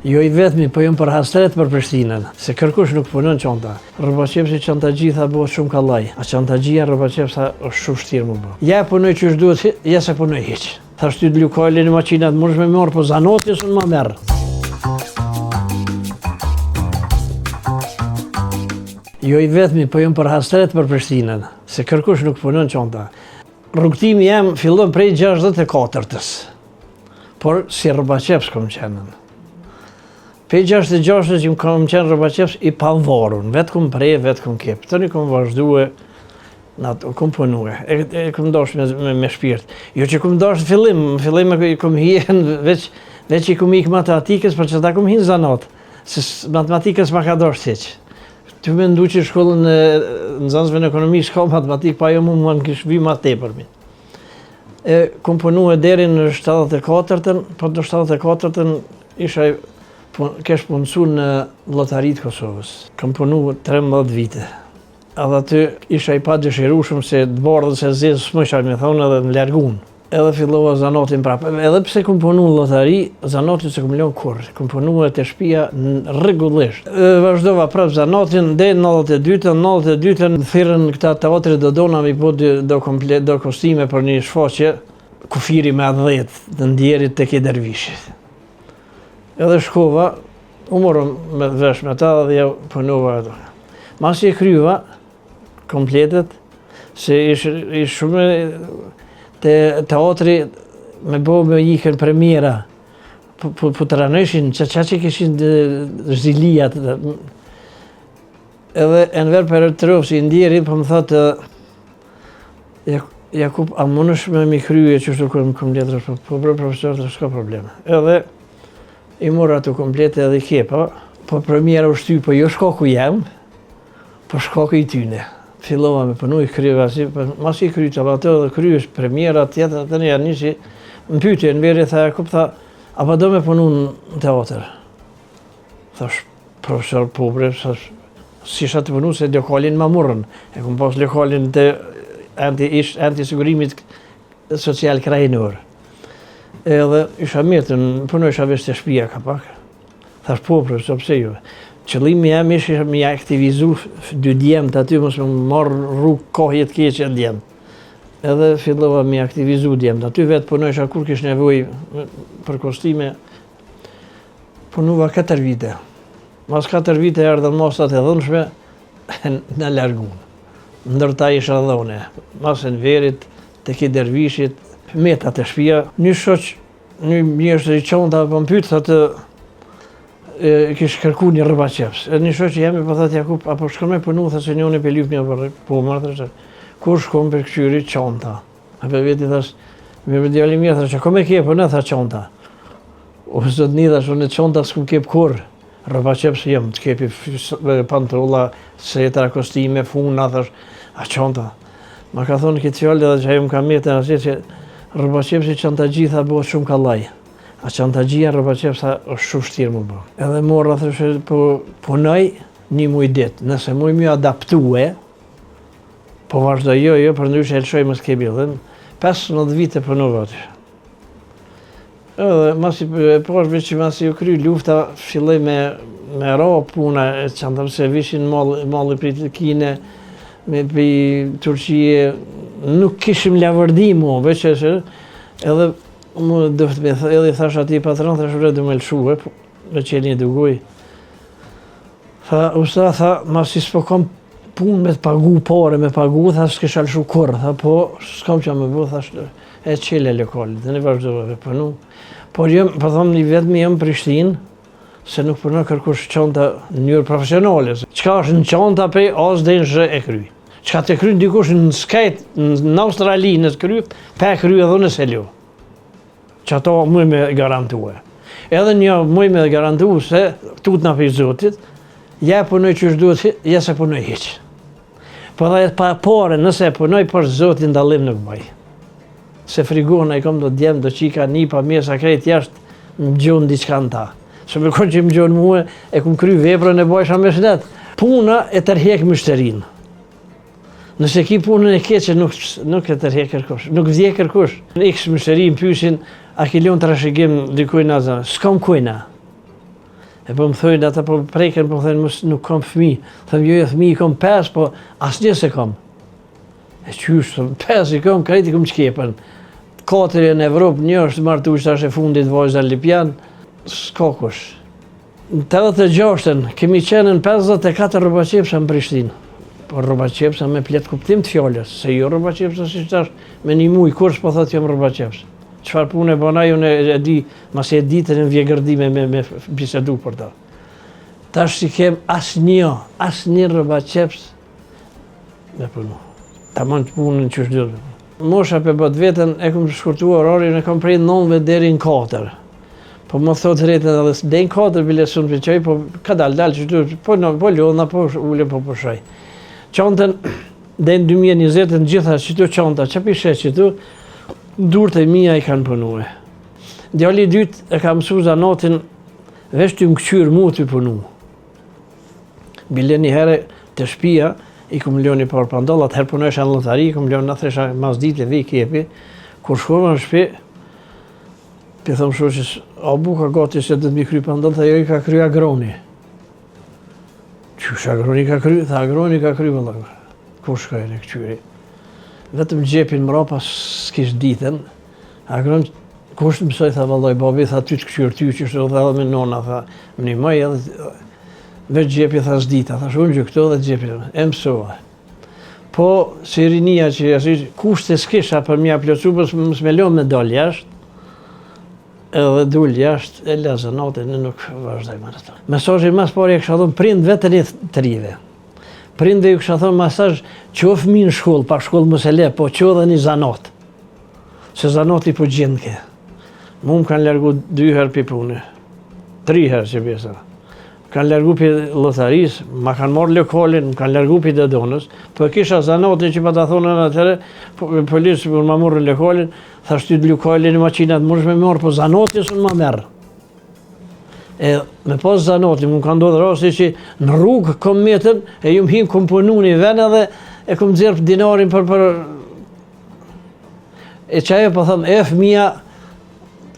Jo I vetmi, po jam për hasret për Prishtinën, se kërkush nuk punon çanta. Rrobaqepsi çanta gjitha bëhet shumë kallaj, a çantaxhia rrobaqepsa është shumë vështirë më bë. Ja punoj ç'është duhet, ja se punoj hiç. Thash ty lokale në makinat mund me marr, po zanoti s'un më merr. Jo I vetmi, po jam për hasret për Prishtinën, se kërkush nuk punon çanta. Rrugtimi jam fillon prej 64-s, por si rrobaqeps kam qenë. Pe 66 që kam qenë rrobaqeps I pavarur, vetë kom prej, vetë kom kep. Tani kom vazhdue, kom punue, e kom dash me shpirt. Jo që kom dash fillim e kom hien, veç I kom ik matematikës, për që ta kom hin zanat, se matematikës ma ka dash hiq. Ty me ndu që shkollën në zanësve në ekonomi, s'ka matematikë, pa jo mu më në kish vi ma tepërmi. Kom punue deri në 74-ën, po në 74-ën isha kesh punësu në Llotaritë Kosovës. Kam punu 13 vite. Edhe aty isha I pa dëshirueshëm se të bardhës e zezë s'mësha me thonë edhe në largun. Edhe fillova zanotin prapë. Edhe pse kom punu në llotari, zanotin se kom lënë kurrë. Kom punu te shtëpia rregullisht. Vazhdova prapë zanotin deri në 92-ën thirrën këta teatri do dona mi po do kostime për një shfaqje kufiri me 10 të ndjerit tek I dervishit. Edhe shkova, u morëm me vesh me ta dhe ja punova ato. Masi e kryva kompletet, se ish shumë te teatri me bo me ikën premiera, po të ranëshin që kishin zhilijat. Edhe Enver Petrov si ndjerit, po më thotë, Jakub, a munësh me mi kryje që shtu kërëm kompletet, po profesor, s'ka probleme. Edhe I mora ato komplete edhe kepa, po premiera u shty, po jo shkaku jam, po shkaku I tyne. Fillova me punu I kryva, mas I kryta, ato dhe kryes premiera tjetër, të një janë nisi, më pyetje, në veri, tha Jakub, tha, apo do me punu në teatr? Thash, profesor pobre, si isha të punu se lokalin ma murën, e kom pas lokalin të antisigurimit social krajinor. Edhe isha mirë, punoj isha vesh të shtëpia ka pak. Thash po, profesor, pse jo? Qëllimi jam isha me aktivizu 2 djemët aty, mos me marrë rrugë kohë të keqe djemë. Edhe fillova me aktivizu djemët. Aty vetë punoj isha kur kish nevoj për kostime. Punuva 4 vite. Mas 4 vite erdhën masat e dhënshme në largun. Ndërta isha dhone. Mas e në verit, tek I dervishit, meta të shtëpia, një shoq, një mjeshtër I çonta po më pyet thotë kish kërku një rrobaqeps. Një shoq jemi po thotë Jakub, apo shkon me punu thashë se njëri pe lyp një për po më thashë. Kur shkon për këshyri çonta. Apo veti thash, më djali mirë thashë, "Ku më ke po në tha çonta." O zot një thash, "Unë çonta s'kum kep kurr. Rrobaqeps jam, të kepi pantolla, setra, kostime, funa thash, a çonta." Ma ka thonë këtë fjallë edhe që ajo më ka mirë të nësit që rrobaqepsi çantaxhia bëhet shumë kallaj. A çantaxhia rrobaqepsa është shumë vështirë më bë. Edhe morra thashë po punoj 1 muaj ditë. Nëse muj më adaptue, po vazhdoj jo, për ndryshe elshoj më s'kebi dhe 15 vite punova aty. Edhe masi poshtë që masi u kry lufta, filloi me ra puna e çantave se vishin malli prej Kine, me për Turqie, nuk kishim lavërdim mu, veç edhe mu dëftë me thë, edhe thash ati patron, thash vre du me lëshue, me qeni e dugoj. Tha, usta, tha, masi s'po kam punë me të pagu pare, me pagu, tha, s'kisha lëshu kurë, tha, po, s'kam që me bu, thash, e qele lokalit, dhe ne vazhdojve me punu. Por jem, po thomë, një vetëmi jem Prishtinë, se nuk përnë kërkush çanta në njërë profesionale. Qka është në çanta prej, as dhe në shë e kry. Qka të kry në dikush në skajt, në Australi, në të kry, pe kry edhe në selu. Që ato muj me garantue. Edhe një muj me garantu se, tut në për zotit, ja punoj që është duhet, ja se punoj hiq. Po dhe pa pare, nëse punoj, për zotin dalim nuk bëj. Se frigona I kom do djemë, do qika një pa mjesa krejt jashtë, më gjonë diçka në ta. Se me konë që më gjonë muë, e kom kry veprën e bajsha me shnet. Puna e tërhek mështerin. Nëse ki punën e keqe, nuk e tërhek kërkush, nuk vdje kërkush. Në ikës mështerin, pysin, a ki lion të rashigim dikuj në zanë, s'kam kujna. E po më thojnë, ata po preken, po thënë, nuk kam fëmijë. Thëmë, jo, fëmijë kam 5, po asnjë se kam. E qysh, 5 i kam, krejt i kam qkepen. 4 në Evropë, një është martuar tash e fundit vajza Lipjan, s'ka kush. Në 86-ën kemi qenë në 54 rrobaqepsa në Prishtinë. Po rrobaqepsa me plot kuptim të fjalës, se jo rrobaqepsa siç tash me një muj kurs po thotë jam rrobaqeps. Çfarë punë e bën ai unë e di, masi e ditën në vjegërdi me bisedu për ta. Tash si kem asnjë rrobaqeps me punu. Tamam punën ç'është duhet. Mosha për bët vetën e kom shkurtuar orarin e kom prej 9 deri në 4. Po më thotë rreth edhe deri në 4 bile sun për çaj, po ka dal që tu po lodha po ule po pushoj. Çantën deri në 2020 në gjitha çto çanta, çapi shesh këtu, durët e mia i kanë punuar. Djali i dytë e ka mësuar zanatin veç të më kqyr mu të punu. Bile një herë të shtëpia i kom lënë për pandallat, herë punojsha në llotari, kom lënë na thresha mas ditë vi kepi, kur shkova në shtëpi, pe them shoqës, a buka gati se do të më kry pandallat, ajo i ka kry agroni. Qysh agroni ka kry? Tha agroni ka kry valla. Ku shkoi në kqyri? Vetëm gjepin mrapa s'kish ditën. Agron kush mësoi tha vallai babi tha ty të kqyr ty që është edhe me nona tha, më nimoj edhe veç gjepi tha s'dita, thash unë gjë këto dhe gjepi, e mësova. Po, si rinia që kushte s'kisha për mja plëcu, për më lëmë me dal jashtë, edhe dul jashtë, e la zanatin e nuk vazhdoj më ato. Mesazhin mas pari e kësha thonë prind vetën e të rive. Prindve ju kësha thonë mesazh që o fëmijë në shkollë, pa shkollë mos e le, po që edhe një zanat. Se zanati po gjendë ke. Mu më kanë largu 2 herë për punë, 3 herë që pjesa. Kanë largu për lotaris, ma kanë marrë lokalin, më kanë largu për dëdonës, po kisha zanatin që pa ta thonë në atëre, polisë për ma morë lokalin, thashtë ty lokalin e makinat mërsh me marrë, po zanatin së në ma merë. E me pas zanatin, më kanë ndodhë rasti që në rrugë kom metën, e ju më himë kom punu një ven edhe e kom dzirë dinarin për... E qaje po thëmë, e fëmija,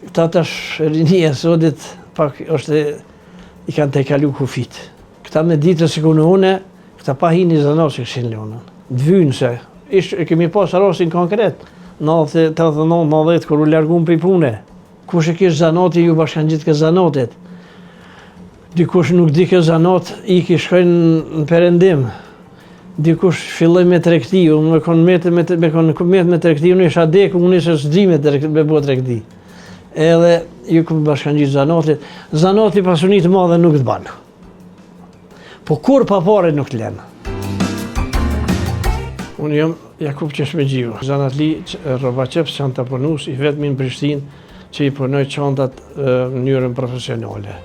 këta tash rinia sodit, pak është i kanë të kalu kufit. Këta me ditë se kënë une, këta pa hi një zanat që këshin leonën. Dvynë se, kemi pas rastin konkret, 89-90 kër u largun për i pune. Kush e kish zanati, ju bashkan gjithë ke zanatit. Dikush nuk di ke zanat, i ki shkojnë në perendim. Dikush filloj me tregti, unë me konë met me tregti, unë isha deku, unë isha s'di me bo tregti. Edhe ju këmë bashkan gjithë zanatit. Zanati pasunit madhe nuk të banë. Po kur pa pare nuk të lenë. Unë jam Jakub Qeshmegjiu, zanatli rrobaqeps çanta punus, i vetmi në Prishtinë që i punoj çantat në mënyrën profesionale.